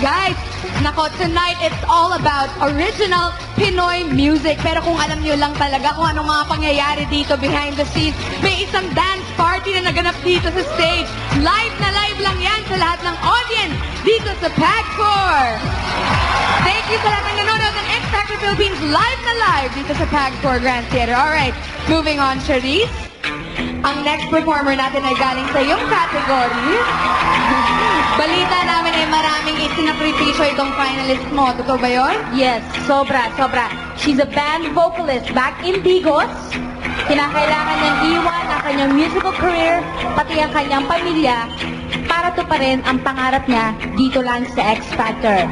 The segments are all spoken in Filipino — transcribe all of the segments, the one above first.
Guys, nako, tonight it's all about original Pinoy music. Pero kung alam niyo lang talaga kung anong mga pangyayari dito behind the scenes, may isang dance party na naganap dito sa stage. Live na live lang yan sa lahat ng audience dito sa PAG4. Thank you sa lahat ng nanonood ng X Factor Philippines live na live dito sa PAG4 Grand Theater. Alright, moving on, Charisse. Ang next performer natin ay galing sa iyong category. Balita namin ay maraming isinapripisyo itong finalist mo. Totoo ba yun? Yes, sobra. She's a band vocalist back in Bigos. Kinakailangan niyang iwan ang kanyang musical career, pati ang kanyang pamilya, para tuparin ang pangarap niya dito lang sa X Factor.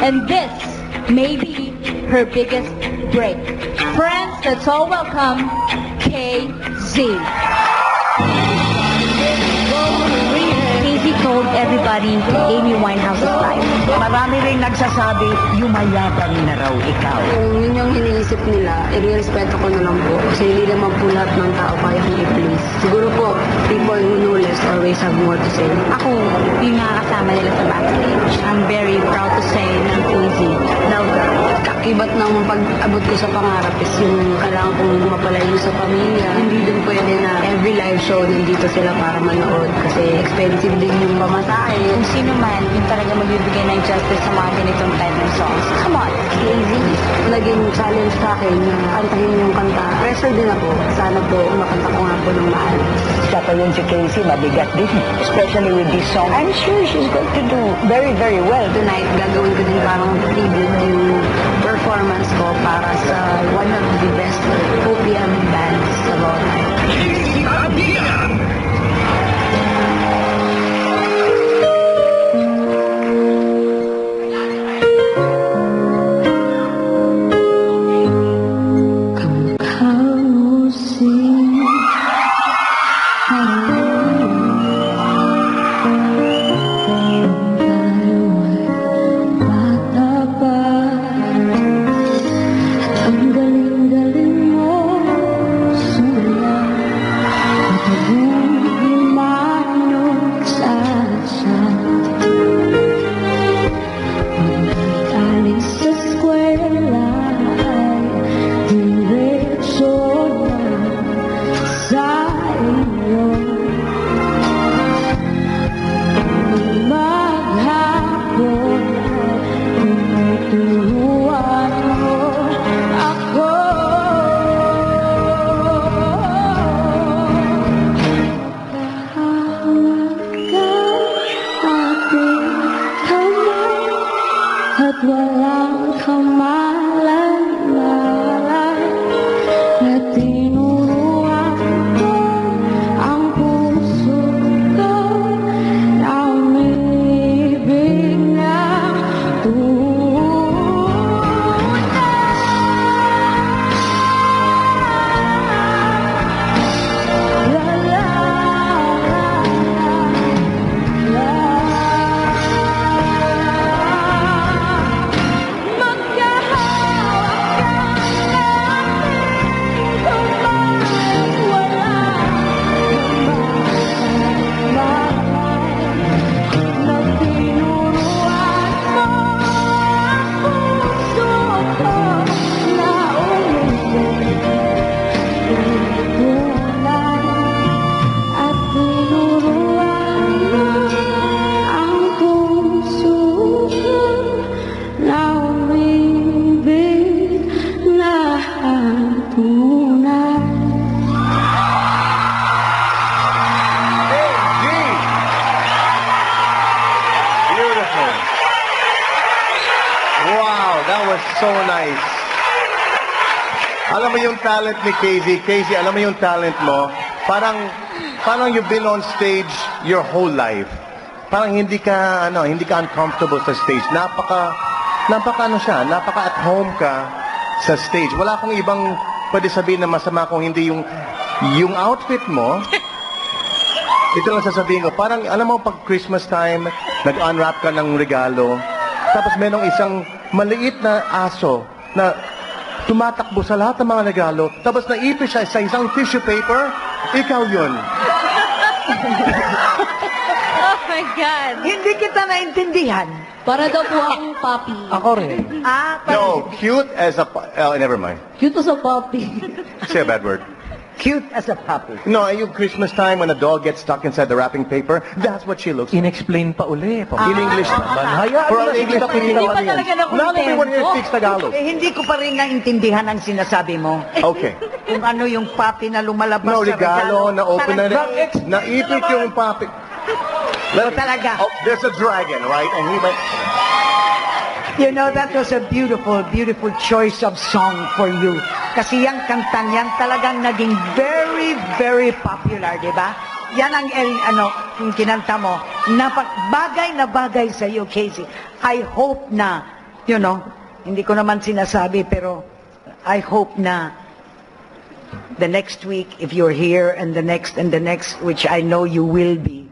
And this may be her biggest break. Friends, let's all welcome KZ. KZ told everybody Amy Winehouse's life. Marami rin nagsasabi, yumayabang na raw ikaw. Kung yun yung iniisip nila, i-respeto ko na lang po. Kasi hindi naman po lahat ng tao kaya kong i-please. Siguro po, people who know less always have more to say. Ako, yung nakakasama nila sa backstage. I'm very proud to say na KZ. Now, kakibat ng pag-abot ko sa pangarap is yung kailangan kong mapalayo sa pamilya. Hindi din pwede na every live show nandito sila para manood. Kasi expensive din yung pamasahe. Kung sino man, yung talaga magbibigay ng justice sa mga ganitong type ng songs. Come on, KZ. Naging challenge sa akin na kantahin yung kanta. Pressure din ako. Sana po makanta ko nga po ng maayos. Siya pa yun si Casey, mabigat din. Especially with this song. I'm sure she's going to do very, very well. Tonight, gagawin ko din parang tribute yung performance ko para sa one of the best OPM bands of all time. At walang kamalan-malan na tinuruan ko ang puso ko na umibig ng That was so nice. Alam mo yung talent ni Casey. Casey, alam mo yung talent mo? Parang you've been on stage your whole life. Parang hindi ka uncomfortable sa stage. Napaka at home ka sa stage. Wala akong ibang pwede sabihin na masama kung hindi yung outfit mo. Ito lang sasabihin ko. Parang, alam mo, pag Christmas time, nag-unwrap ka ng regalo, tapos merong isang maliit na aso na tumatakbo sa lahat ng mga regalo, tapos naipis siya sa isang tissue paper, ikaw yun. Oh my God! Hindi kita naintindihan. Para daw po akong puppy. Ako rin. No, cute as a... never mind. Cute as a puppy. Say a bad word. Cute as a puppy. No, yung Christmas time when a dog gets stuck inside the wrapping paper, that's what she looks like. In-explain pa uli. In English naman. Hayaan For mo an na English sinabi speaking mo. Hindi pa talaga na Not everyone here speaks Tagalog. Hindi ko pa rin naintindihan ang sinasabi mo. Okay. Kung ano yung papi na lumalabas No, sa regalo, na open na Parang- naipit yung papi. talaga. Oh, there's a dragon, right? And he went... You know, that was a beautiful, beautiful choice of song for you. Kasi yung kantang yan talagang naging very, very popular, di ba? Yan ang, yung kinanta mo. Bagay na bagay sa iyo, Casey. I hope na, you know, hindi ko naman sinasabi, pero I hope na the next week, if you're here, and the next, which I know you will be,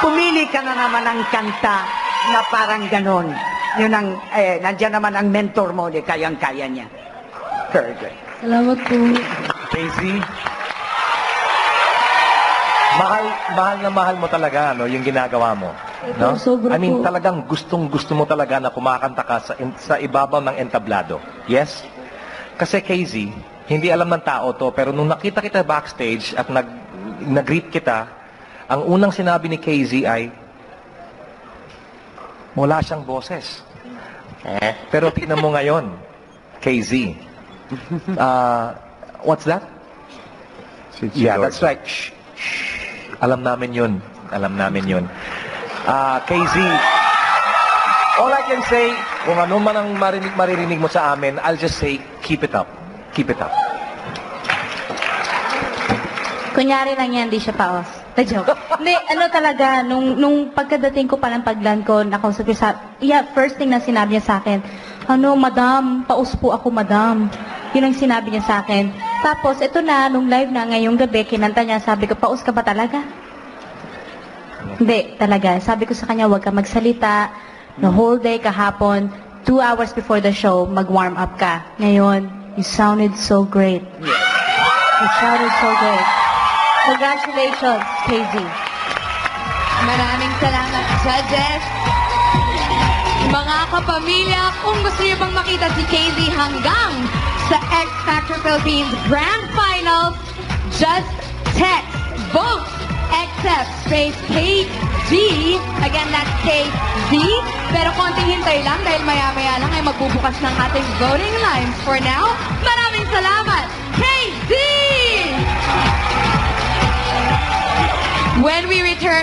pumili ka na naman ng kanta na parang ganon. Yun ang, nandiyan naman ang mentor mo, di kayang-kaya niya. Very good. Salamat po. Casey, mahal na mahal mo talaga no, yung ginagawa mo. No? Sobra I mean, po. talagang gustong-gusto mo talaga na kumakanta ka sa ibabaw ng entablado. Yes? Kasi Casey, hindi alam ng tao to, pero nung nakita kita backstage at nag-greet kita, ang unang sinabi ni Casey ay, wala siyang boses. Pero tignan mo ngayon, Casey. What's that? Yeah, that's right. Shh, shh. Alam namin yun. Alam namin yun. Casey, all I can say, kung ano man ang maririnig mo sa amin, I'll just say, keep it up. Keep it up. Kunyari lang yan, di siya paos. Joke. Hindi, talaga, nung pagkadating ko pa ng pagland ko, nakausap ko first thing na sinabi niya sa akin, madam, paus po ako, madam. Yun ang sinabi niya sa akin. Tapos, ito na, nung live na ngayong gabi, kinanta niya, sabi ko, paus ka ba talaga? Hindi, talaga. Sabi ko sa kanya, huwag ka magsalita. The whole day, kahapon, 2 hours before the show, mag-warm up ka. Ngayon, you sounded so great. You sounded so great. Congratulations, Casey. Maraming salamat, judges. Mga kapamilya, kung gusto niyo bang makita si Casey hanggang sa X Factor Philippines Grand Finals, just text vote XF space KZ. Again, that's KZ. Pero konting hintay lang dahil maya-maya lang ay magbubukas ng ating voting lines. For now, maraming salamat, KZ! When we return,